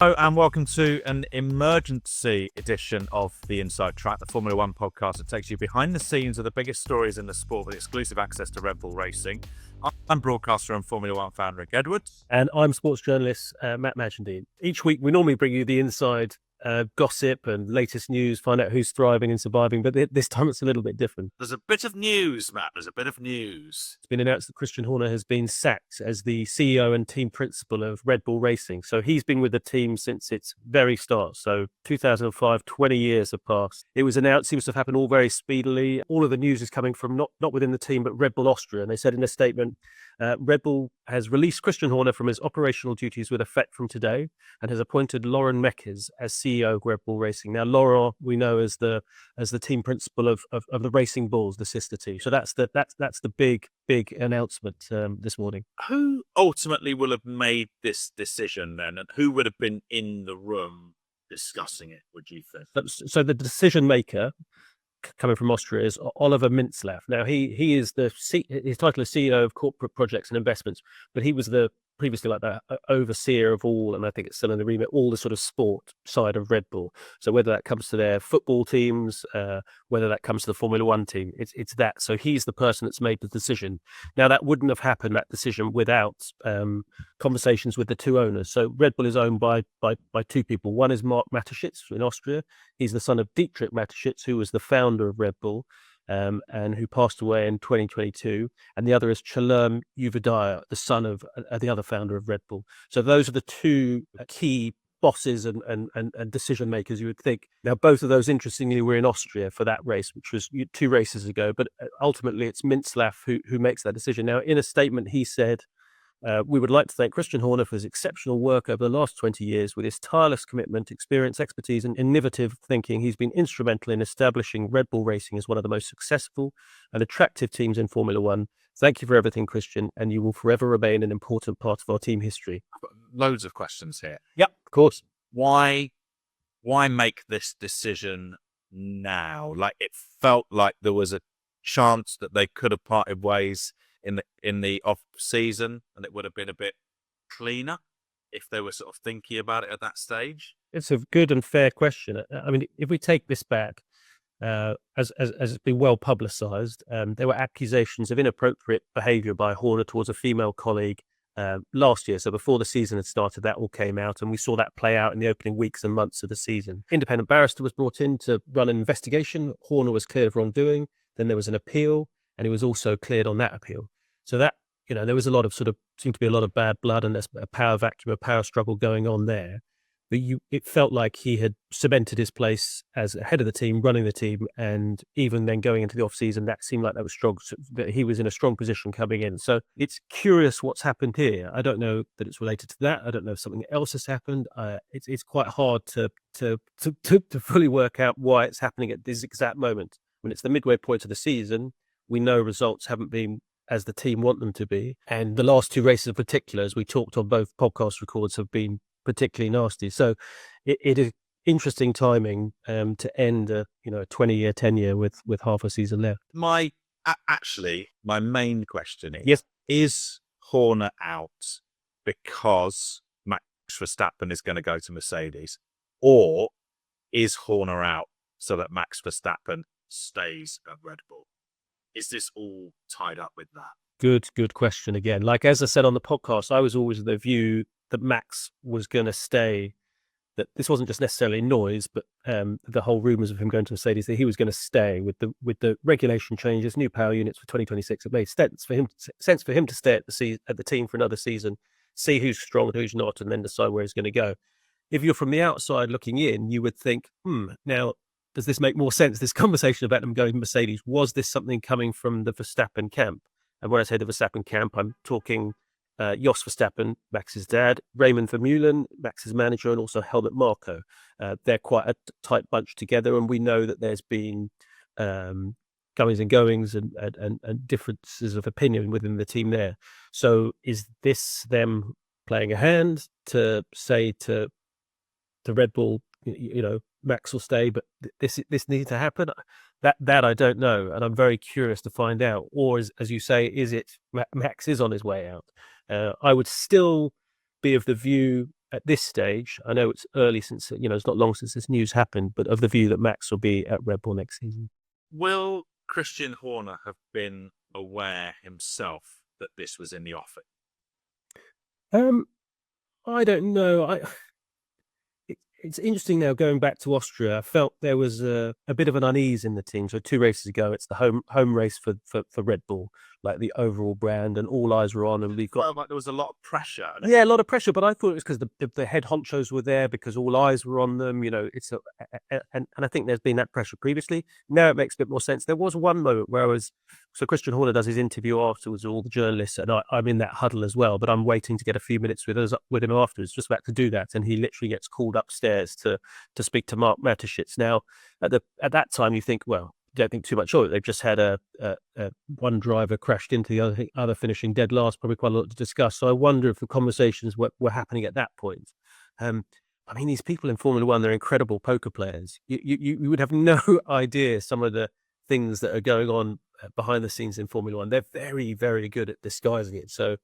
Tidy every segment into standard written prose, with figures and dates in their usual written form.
Hello and welcome to an emergency edition of the Inside Track, the Formula One podcast that takes you behind the scenes of the biggest stories in the sport with exclusive access to Red Bull racing. I'm broadcaster and Formula One fan Rick Edwards. And I'm sports journalist Matt Magendine. Each week we normally bring you the inside gossip and latest news, find out who's thriving and surviving, but this time it's a little bit different. There's a bit of news, Matt. There's a bit of news. It's been announced that Christian Horner has been sacked as the CEO and team principal of Red Bull Racing. So he's been with the team since its very start. So 2005, 20 years have passed. It was announced, seems to have happened all very speedily. All of the news is coming from not within the team, but Red Bull Austria. And they said in a statement, Red Bull has released Christian Horner from his operational duties with effect from today and has appointed Laurent Mekies as CEO of Red Bull Racing. Now, Laurent, we know as the team principal of the Racing Bulls, the sister team. So that's the big announcement this morning. Who ultimately will have made this decision then, and who would have been in the room discussing it, would you think? So the decision maker coming from Austria is Oliver Mintzlaff. Now he is his title is CEO of Corporate Projects and Investments, but he was previously like the overseer of all, and I think it's still in the remit, all the sort of sport side of Red Bull. So whether that comes to their football teams, whether that comes to the Formula One team, it's that. So he's the person that's made the decision. Now that wouldn't have happened, that decision, without conversations with the two owners. So Red Bull is owned by two people. One is Mark Mateschitz in Austria. He's the son of Dietrich Mateschitz, who was the founder of Red Bull. And who passed away in 2022, and the other is Chalem Uvedaya, the son of the other founder of Red Bull. So those are the two key bosses and decision makers, you would think. Now, both of those, interestingly, were in Austria for that race, which was 2 races ago, but ultimately it's Mintzlaff who makes that decision. Now, in a statement, he said, we would like to thank Christian Horner for his exceptional work over the last 20 years. With his tireless commitment, experience, expertise, and innovative thinking, he's been instrumental in establishing Red Bull Racing as one of the most successful and attractive teams in Formula One. Thank you for everything, Christian, and you will forever remain an important part of our team history. I've got loads of questions here. Yep, of course. Why make this decision now? Like, it felt like there was a chance that they could have parted ways in the off season, and it would have been a bit cleaner if they were sort of thinking about it at that stage. It's a good and fair question. I mean, if we take this back, as it's been well publicised, there were accusations of inappropriate behaviour by Horner towards a female colleague last year. So before the season had started, that all came out, and we saw that play out in the opening weeks and months of the season. Independent barrister was brought in to run an investigation. Horner was cleared of wrongdoing. Then there was an appeal, and he was also cleared on that appeal. So that, there was a lot of seemed to be a lot of bad blood, and there's a power vacuum, a power struggle going on there. But it felt like he had cemented his place as head of the team, running the team, and even then going into the off season, that seemed like that was strong, that he was in a strong position coming in. So it's curious what's happened here. I don't know that it's related to that. I don't know if something else has happened. It's quite hard to fully work out why it's happening at this exact moment. When it's the midway point of the season, we know results haven't been as the team want them to be. And the last 2 races in particular, as we talked on both podcast records, have been particularly nasty. So it is interesting timing to end a 20-year tenure with half a season left. My main question is, yes, is Horner out because Max Verstappen is going to go to Mercedes, or is Horner out so that Max Verstappen stays at Red Bull? Is this all tied up with that? Good question again. Like, as I said on the podcast, I was always of the view that Max was going to stay, that this wasn't just necessarily noise, but the whole rumours of him going to Mercedes, that he was going to stay with the regulation changes, new power units for 2026. It made sense for him to stay at the team for another season, see who's strong and who's not, and then decide where he's going to go. If you're from the outside looking in, you would think, now, does this make more sense? This conversation about them going to Mercedes, was this something coming from the Verstappen camp? And when I say the Verstappen camp, I'm talking Jos Verstappen, Max's dad, Raymond Vermeulen, Max's manager, and also Helmut Marko. They're quite a tight bunch together, and we know that there's been comings and goings and differences of opinion within the team there. So is this them playing a hand to say to Red Bull, Max will stay, but this needs to happen? That I don't know, and I'm very curious to find out. Or as you say, is it Max is on his way out? I would still be of the view at this stage, I know it's early since, it's not long since this news happened, but of the view that Max will be at Red Bull next season. Will Christian Horner have been aware himself that this was in the offing? I don't know. It's interesting now going back to Austria. I felt there was a bit of an unease in the team. So 2 races ago, it's the home race for Red Bull, like the overall brand, and all eyes were on. And we've got like there was a lot of pressure. Yeah, a lot of pressure. But I thought it was because the head honchos were there, because all eyes were on them. And I think there's been that pressure previously. Now it makes a bit more sense. There was one moment where Christian Horner does his interview afterwards with all the journalists, and I'm in that huddle as well, but I'm waiting to get a few minutes with him afterwards, just about to do that, and he literally gets called upstairs to speak to Mark Mateschitz. Now, at that time, you think, well, don't think too much of it. They've just had a one driver crashed into the other finishing dead last, probably quite a lot to discuss. So I wonder if the conversations were happening at that point. I mean, these people in Formula One, they're incredible poker players. You would have no idea some of the things that are going on behind the scenes in Formula One. They're very, very good at disguising it. So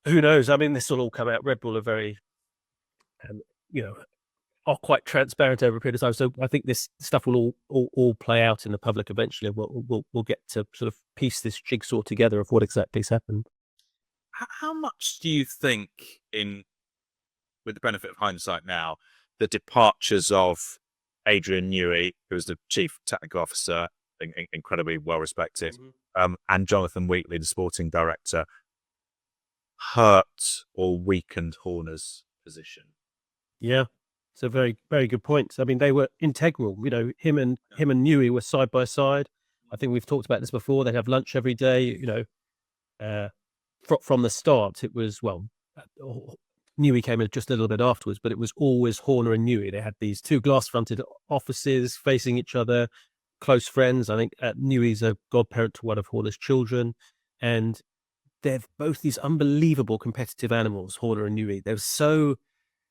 who knows? I mean, this will all come out. Red Bull are very, are quite transparent over a period of time. So I think this stuff will all play out in the public eventually. We'll get to sort of piece this jigsaw together of what exactly has happened. How much do you think, with the benefit of hindsight now, the departures of Adrian Newey, who was the chief technical officer, incredibly well respected, and Jonathan Wheatley, the sporting director, hurt or weakened Horner's position? Yeah, it's a very, very good point. I mean, they were integral. Him and Newey were side by side. I think we've talked about this before. They'd have lunch every day. From the start, it was, Newey came in just a little bit afterwards, but it was always Horner and Newey. They had these two glass-fronted offices facing each other, close friends. I think Newey's a godparent to one of Horner's children, and they're both these unbelievable competitive animals, Horner and Newey. They're so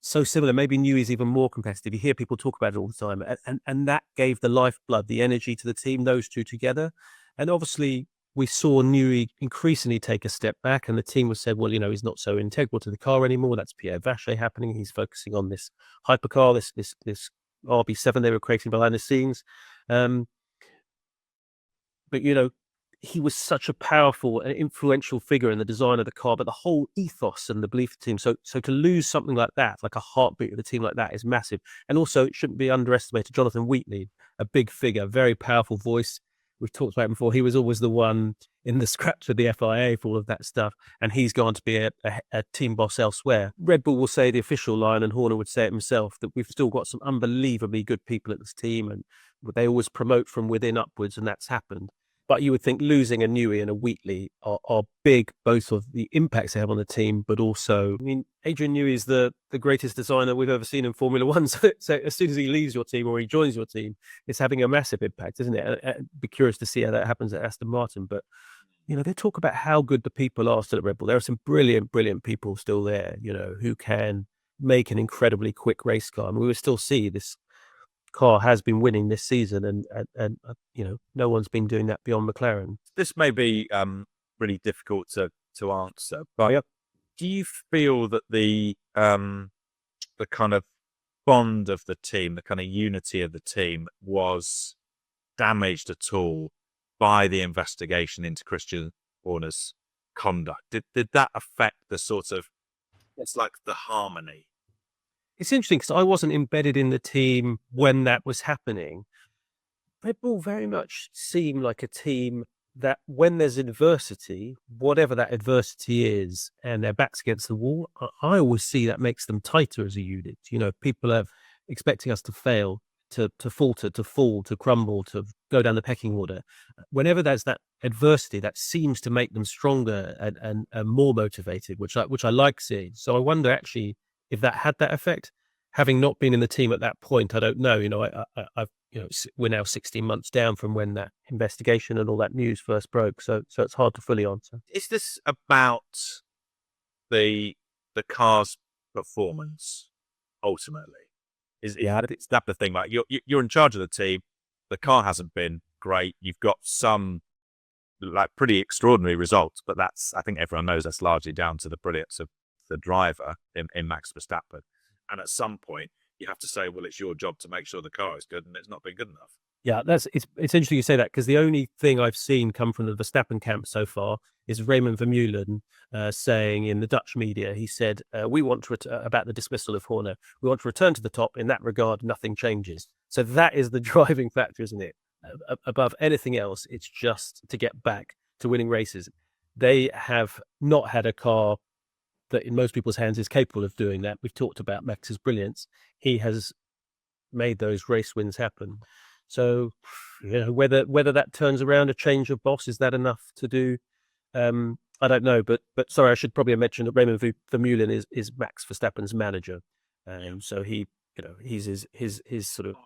similar. Maybe Newey's even more competitive. You hear people talk about it all the time, and that gave the lifeblood, the energy to the team, those two together. And obviously, we saw Newey increasingly take a step back, and the team was said, well, he's not so integral to the car anymore. That's Pierre Vacher happening. He's focusing on this hypercar, this RB7 they were creating behind the scenes. But he was such a powerful and influential figure in the design of the car, but the whole ethos and the belief of the team. So to lose something like that, like a heartbeat of the team like that, is massive. And also, it shouldn't be underestimated. Jonathan Wheatley, a big figure, very powerful voice. We've talked about him before. He was always the one in the scraps with the FIA for all of that stuff, and he's gone to be a team boss elsewhere. Red Bull will say the official line, and Horner would say it himself, that we've still got some unbelievably good people at this team, and they always promote from within upwards, and that's happened. But you would think losing a Newey and a Wheatley are big, both of the impacts they have on the team, but also, I mean, Adrian Newey is the greatest designer we've ever seen in Formula One. So as soon as he leaves your team or he joins your team, it's having a massive impact, isn't it? I'd be curious to see how that happens at Aston Martin. But, they talk about how good the people are still at Red Bull. There are some brilliant, brilliant people still there, who can make an incredibly quick race car. And we will still see this car has been winning this season, and no one's been doing that beyond McLaren. This may be really difficult to answer, but do you feel that the kind of bond of the team, the kind of unity of the team, was damaged at all by the investigation into Christian Horner's conduct? Did that affect the sort of, it's like the harmony? It's interesting because I wasn't embedded in the team when that was happening. Red Bull very much seem like a team that when there's adversity, whatever that adversity is, and their backs against the wall, I always see that makes them tighter as a unit. People are expecting us to fail, to falter, to fall, to crumble, to go down the pecking order. Whenever there's that adversity, that seems to make them stronger and more motivated, which I like seeing. So I wonder actually if that had that effect. Having not been in the team at that point, I don't know. We're now 16 months down from when that investigation and all that news first broke, so it's hard to fully answer. Is this about the car's performance ultimately? It's that the thing. Like you're in charge of the team. The car hasn't been great. You've got some pretty extraordinary results, but I think everyone knows that's largely down to the brilliance of the driver in Max Verstappen. And at some point, you have to say, well, it's your job to make sure the car is good, and it's not been good enough. Yeah, it's interesting you say that, because the only thing I've seen come from the Verstappen camp so far is Raymond Vermeulen saying in the Dutch media, he said, we want to, about the dismissal of Horner, we want to return to the top. In that regard, nothing changes. So that is the driving factor, isn't it? Above anything else, it's just to get back to winning races. They have not had a car that in most people's hands is capable of doing that. We've talked about Max's brilliance. He has made those race wins happen. So, whether that turns around, a change of boss, is that enough to do? I don't know, but sorry, I should probably have mentioned that Raymond Vermeulen is Max Verstappen's manager, so he's his sort of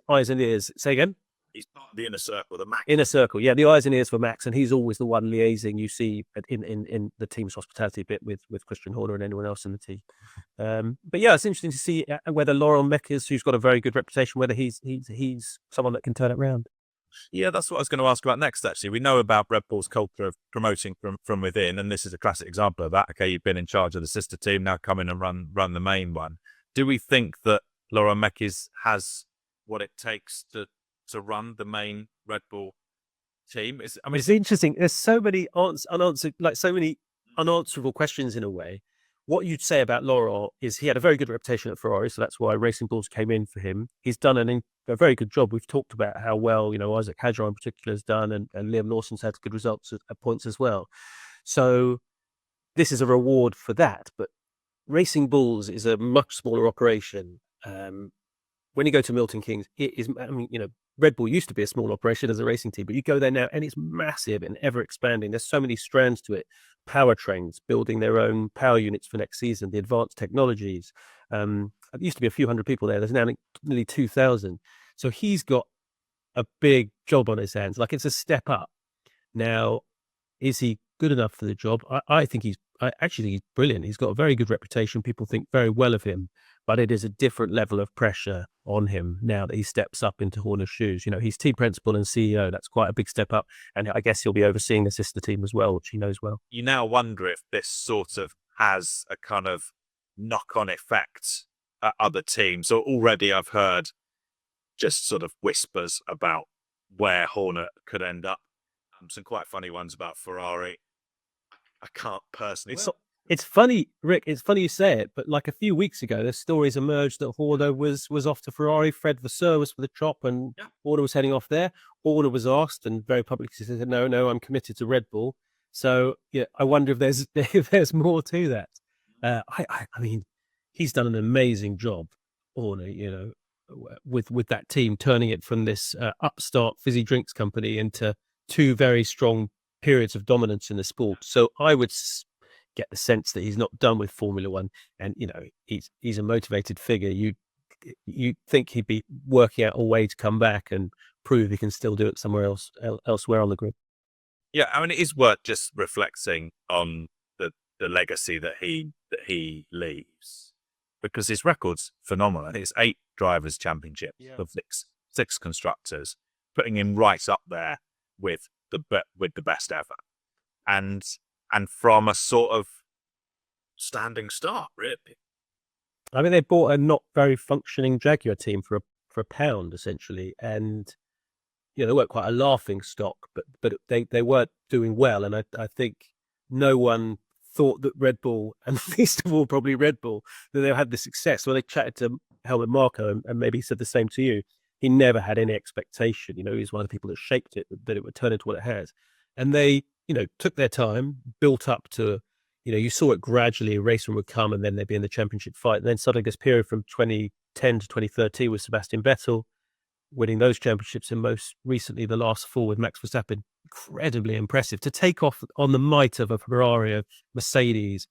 eyes and ears. Say again. He's part of the inner circle, the Max. Inner circle, yeah, the eyes and ears for Max, and he's always the one liaising. You see in the team's hospitality bit with Christian Horner and anyone else in the team. But yeah, it's interesting to see whether Laurent Mekies, who's got a very good reputation, whether he's someone that can turn it around. Yeah, that's what I was going to ask about next, actually. We know about Red Bull's culture of promoting from within, and this is a classic example of that. Okay, you've been in charge of the sister team, now come in and run the main one. Do we think that Laurent Mekies has what it takes to run the main Red Bull team? It's interesting. There's so many unanswerable questions in a way. What you'd say about Laurent is he had a very good reputation at Ferrari, so that's why Racing Bulls came in for him. He's done a very good job. We've talked about how well, Isaac Hadjar in particular has done, and Liam Lawson's had good results at points as well. So this is a reward for that. But Racing Bulls is a much smaller operation. When you go to Milton Keynes, it is, Red Bull used to be a small operation as a racing team, but you go there now and it's massive and ever expanding. There's so many strands to it. Powertrains, building their own power units for next season, the advanced technologies. It used to be a few hundred people there. There's now nearly 2,000. So he's got a big job on his hands. Like, it's a step up. Now, is he good enough for the job? I actually think he's brilliant. He's got a very good reputation. People think very well of him, but it is a different level of pressure on him now that he steps up into Horner's shoes. He's team principal and CEO. That's quite a big step up. And I guess he'll be overseeing the sister team as well, which he knows well. You now wonder if this sort of has a kind of knock-on effect at other teams. So already I've heard just sort of whispers about where Horner could end up. Some quite funny ones about Ferrari. I can't personally. It's funny, Rick. It's funny you say it, but like a few weeks ago, the stories emerged that Horner was off to Ferrari. Fred Vasseur was for the chop, and Horner was heading off there. Horner was asked, and very publicly said, "No, I'm committed to Red Bull." So yeah, I wonder if there's more to that. I mean, he's done an amazing job, Horner. With that team, turning it from this upstart fizzy drinks company into two very strong periods of dominance in the sport. So I would get the sense that he's not done with Formula One, and he's a motivated figure. You think he'd be working out a way to come back and prove he can still do it elsewhere on the grid. Yeah, I mean, it is worth just reflecting on the legacy that he leaves, because his record's phenomenal. It's 8 drivers' championships of six constructors, putting him right up there with the best ever, and from a sort of standing start, really. I mean, they bought a not very functioning Jaguar team for a pound essentially, and they weren't quite a laughing stock, but they weren't doing well, and I think no one thought that Red Bull, and least of all probably Red Bull, that they had the success. When they chatted to Helmut Marko, and maybe he said the same to you, he never had any expectation. He's one of the people that shaped it, that it would turn into what it has. And they, took their time, built up to, you saw it gradually, a racer would come and then they'd be in the championship fight. And then suddenly this period from 2010 to 2013 with Sebastian Vettel, winning those championships, and most recently the last 4 with Max Verstappen. Incredibly impressive to take off on the might of a Ferrari, of Mercedes,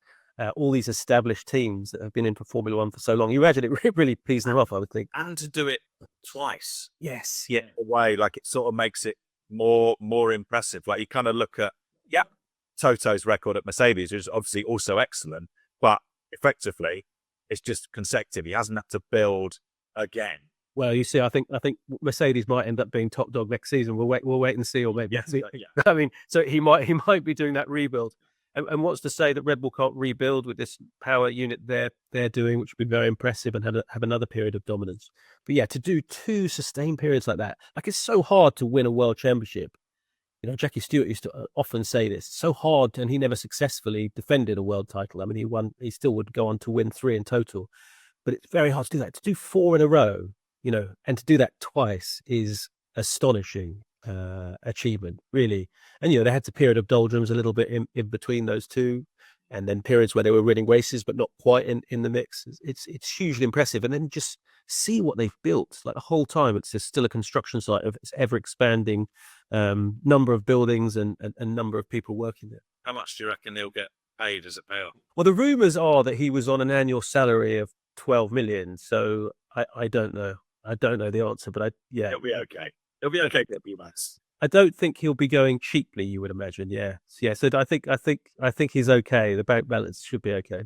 all these established teams that have been in Formula One for so long. You imagine it really pleased them off, I would think. And to do it twice. Yes. Yeah. In a way, like, it sort of makes it more impressive. Like, you kind of look at, Toto's record at Mercedes, which is obviously also excellent, but effectively it's just consecutive. He hasn't had to build again. Well, you see, I think Mercedes might end up being top dog next season. We'll wait and see, or maybe. Yes, I mean, so he might be doing that rebuild. And what's to say that Red Bull can't rebuild with this power unit they're doing, which would be very impressive, and have another period of dominance. But yeah, to do 2 sustained periods like that, like it's so hard to win a world championship. Jackie Stewart used to often say this. It's so hard, and he never successfully defended a world title. I mean, he still would go on to win 3 in total, but it's very hard to do that. To do 4 in a row, and to do that twice is astonishing achievement, really. And they had a period of doldrums a little bit in between those two, and then periods where they were winning races but not quite in the mix. It's hugely impressive. And then just see what they've built. Like the whole time, it's just still a construction site of its ever expanding number of buildings and number of people working there. How much do you reckon he'll get paid as a payoff? Well, the rumours are that he was on an annual salary of 12 million. So I don't know. I don't know the answer, but It'll be okay. It'll be okay. It'll be nice. I don't think he'll be going cheaply. You would imagine, yeah. So I think he's okay. The bank balance should be okay.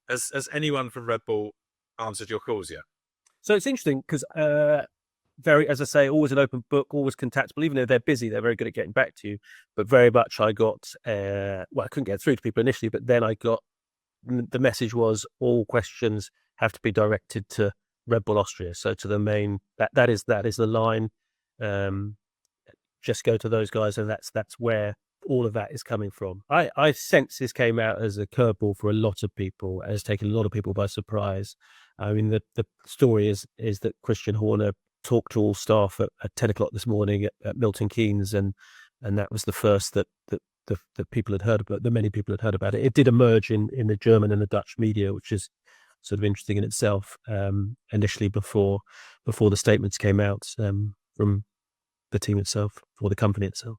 Has anyone from Red Bull answered your calls yet? So it's interesting because very, as I say, always an open book, always contactable. Even though they're busy, they're very good at getting back to you. But very much, I got I couldn't get through to people initially, but then I got the message was all questions have to be directed to Red Bull Austria. So to the main that is the line. Just go to those guys, and that's where all of that is coming from. I sense this came out as a curveball for a lot of people, has taken a lot of people by surprise. I mean, the story is that Christian Horner talked to all staff at 10 o'clock this morning at Milton Keynes, and that was the first that people had heard about. That many people had heard about it. It did emerge in the German and the Dutch media, which is sort of interesting in itself. Initially, before the statements came out from the team itself or the company itself.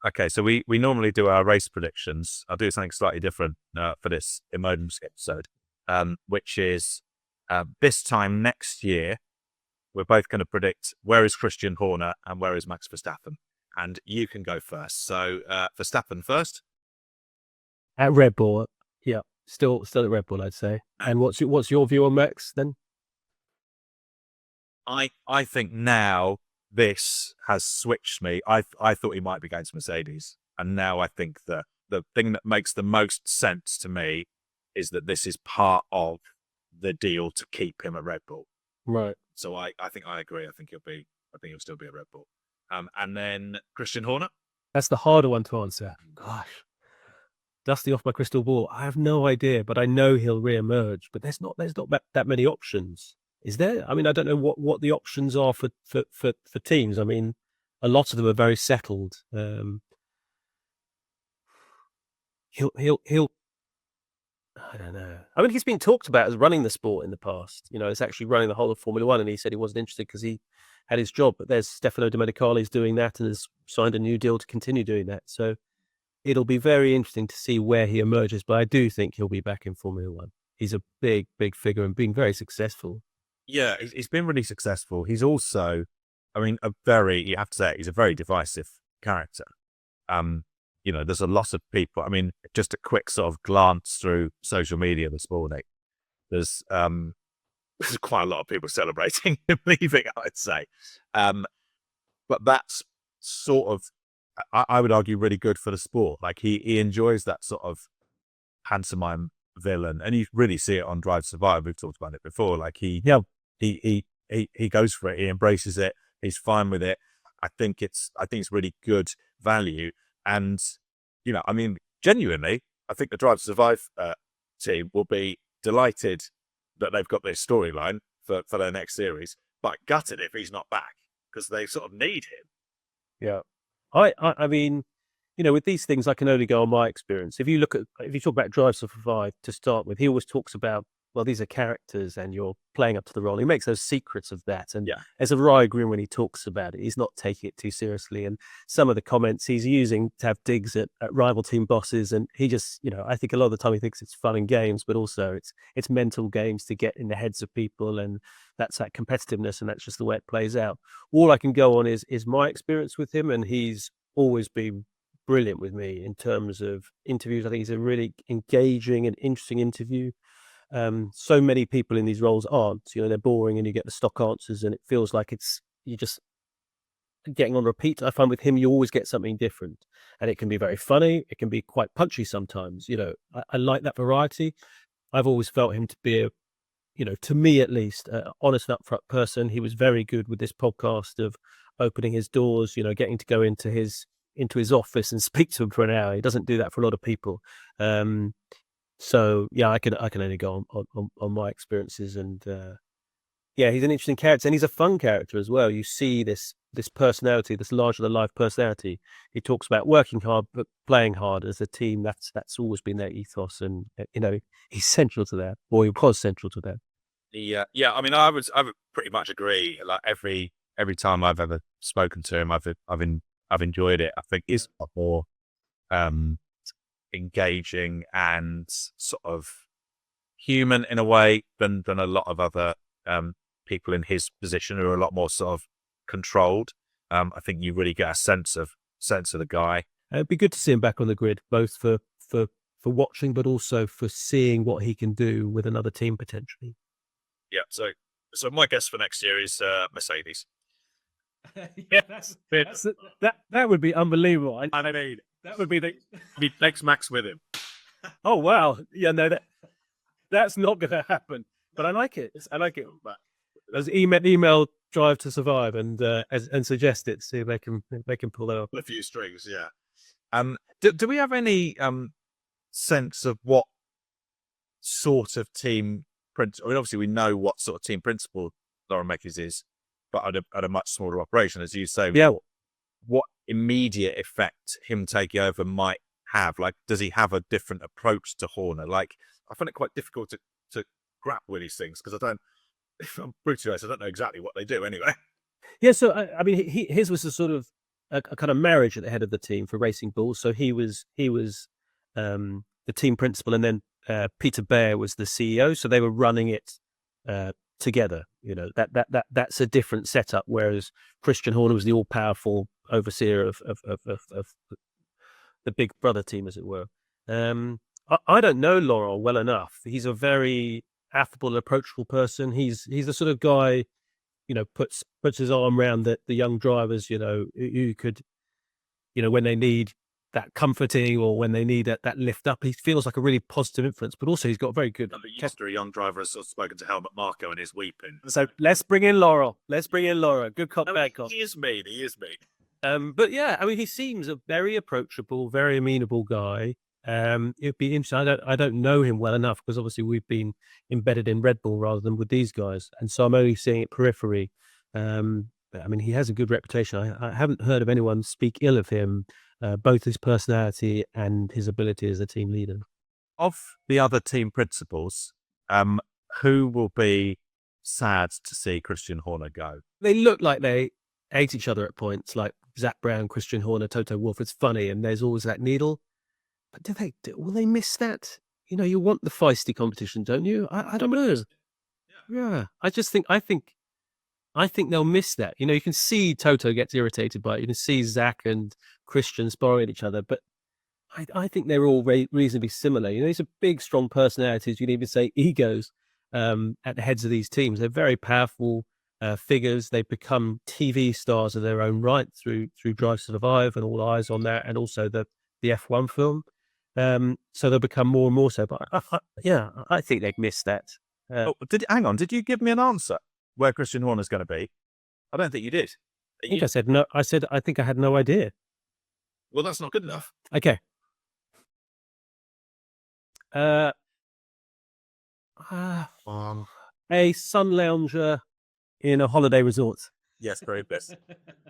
Okay, so we normally do our race predictions. I'll do something slightly different for this emergency episode, which is this time next year, we're both going to predict where is Christian Horner and where is Max Verstappen. And you can go first. So Verstappen first. At Red Bull, yeah, still at Red Bull, I'd say. And what's your view on Max then? I think now this has switched me. I thought he might be going to Mercedes, and now I think that the thing that makes the most sense to me is that this is part of the deal to keep him at Red Bull. Right. So I think I agree. I think he'll still be at Red Bull. And then Christian Horner. That's the harder one to answer. Gosh, dusting off my crystal ball. I have no idea, but I know he'll re-emerge. But there's not that many options. Is there? I mean, I don't know what the options are for teams. I mean, a lot of them are very settled. He'll. I don't know. I mean, he's been talked about as running the sport in the past. It's actually running the whole of Formula One, and he said he wasn't interested because he had his job. But there's Stefano Domenicali's doing that and has signed a new deal to continue doing that. So it'll be very interesting to see where he emerges. But I do think he'll be back in Formula One. He's a big figure and being very successful. Yeah, he's been really successful. He's also, I mean, you have to say, he's a very divisive character. There's a lot of people. I mean, just a quick sort of glance through social media this morning. There's quite a lot of people celebrating him leaving, I'd say. But that's sort of, I would argue, really good for the sport. Like he enjoys that sort of pantomime villain, and you really see it on Drive to Survive. We've talked about it before. Like he goes for it. He embraces it. He's fine with it. I think it's really good value. And I mean, genuinely, I think the Drive to Survive team will be delighted that they've got this storyline for their next series, but gutted if he's not back because they sort of need him. Yeah, I mean, with these things, I can only go on my experience. If you talk about Drive to Survive to start with, he always talks about, well, these are characters and you're playing up to the role. He makes those secrets of that. And there's a wry grin when he talks about it. He's not taking it too seriously. And some of the comments he's using to have digs at rival team bosses. And he just, I think a lot of the time he thinks it's fun and games, but also it's mental games to get in the heads of people. And that's that competitiveness. And that's just the way it plays out. All I can go on is my experience with him. And he's always been brilliant with me in terms of interviews. I think he's a really engaging and interesting interview. So many people in these roles aren't, they're boring and you get the stock answers and it feels like getting on repeat. I find with him, you always get something different, and it can be very funny. It can be quite punchy sometimes. I like that variety. I've always felt him to be to me at least, honest and upfront person. He was very good with this podcast of opening his doors, getting to go into his office and speak to him for an hour. He doesn't do that for a lot of people. So yeah, I can only go on my experiences, and yeah, he's an interesting character, and he's a fun character as well. You see this personality, this larger than life personality. He talks about working hard but playing hard as a team. That's always been their ethos, and he's central to that, or he was central to that. Yeah. I mean, I would pretty much agree. Like every time I've ever spoken to him, I've enjoyed it. I think it's a lot more engaging and sort of human in a way than a lot of other people in his position who are a lot more sort of controlled. I think you really get a sense of the guy. It'd be good to see him back on the grid, both for watching, but also for seeing what he can do with another team potentially. Yeah. So my guess for next year is Mercedes. Yeah, that would be unbelievable. I mean, that would be next Max with him. Oh wow! Yeah, no, that's not going to happen. But I like it. But there's email Drive to Survive and suggest it. See if they can pull that off. A few strings, yeah. Do we have any sense of what sort of team principal? I mean, obviously we know what sort of team principal Laurent Mekies is, but at a much smaller operation, as you say. Yeah. What immediate effect him taking over might have? Like, does he have a different approach to Horner? Like, I find it quite difficult to grapple with these things because if I'm brutally honest, I don't know exactly what they do anyway. Yeah, so I mean, his was a sort of a kind of marriage at the head of the team for Racing Bulls. So he was the team principal, and then Peter Baer was the CEO. So they were running it together. That's a different setup. Whereas Christian Horner was the all-powerful overseer of the Big Brother team, as it were. I don't know Laurent well enough. He's a very affable and approachable person. He's the sort of guy, puts his arm around the young drivers, who could, when they need that comforting or when they need that lift up. He feels like a really positive influence, but also he's got very good. A young driver has spoken to Helmut Marko and is weeping. So let's bring in Laurent. Good cop, bad cop. He is mean. But yeah, I mean, he seems a very approachable, very amenable guy. It'd be interesting. I don't know him well enough because obviously we've been embedded in Red Bull rather than with these guys, and so I'm only seeing it periphery. But I mean, he has a good reputation. I haven't heard of anyone speak ill of him, both his personality and his ability as a team leader. Of the other team principals, who will be sad to see Christian Horner go? They look like they hate each other at points, like Zach Brown, Christian Horner, Toto Wolff. It's funny, and there's always that needle. But will they miss that? You want the feisty competition, don't you? I don't know. Yeah. I think they'll miss that. You can see Toto gets irritated by it. You can see Zach and Christian sparring at each other. But I think they're all reasonably similar. These are big, strong personalities. You'd even say egos at the heads of these teams. They're very powerful figures. They've become TV stars of their own right through Drive to Survive and All Eyes on That, and also the F1 film. So they'll become more and more so. But I think they'd miss that. Hang on, did you give me an answer where Christian Horner's going to be? I don't think you did. I think I said no. I said I think I had no idea. Well, that's not good enough. Okay. A sun lounger in a holiday resort. Yes, very best.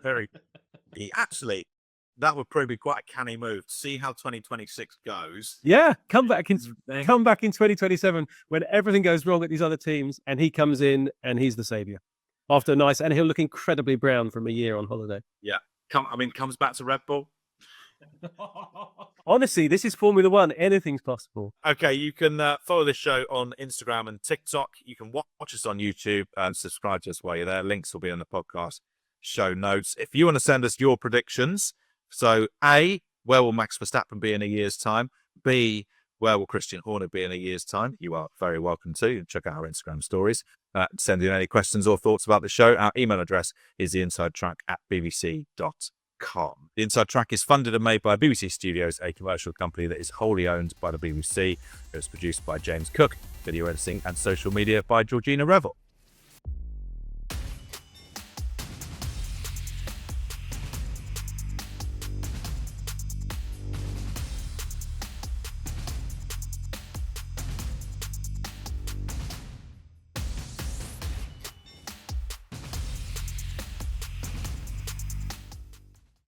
Very. Actually, that would probably be quite a canny move. See how 2026 goes. Yeah, come back in 2027 when everything goes wrong at these other teams, and he comes in and he's the savior after and he'll look incredibly brown from a year on holiday. Yeah, comes back to Red Bull. Honestly, this is Formula One. Anything's possible. Okay, you can follow this show on Instagram and TikTok. You can watch us on YouTube and subscribe to us while you're there. Links will be in the podcast show notes. If you want to send us your predictions, so A, where will Max Verstappen be in a year's time? B, Where will Christian Horner be in a year's time? You are very welcome to. Check out our Instagram stories. Send in any questions or thoughts about the show. Our email address is theinsidetrack@bbc.com. The Inside Track is funded and made by BBC Studios, a commercial company that is wholly owned by the BBC. It was produced by James Cook, video editing and social media by Georgina Revel.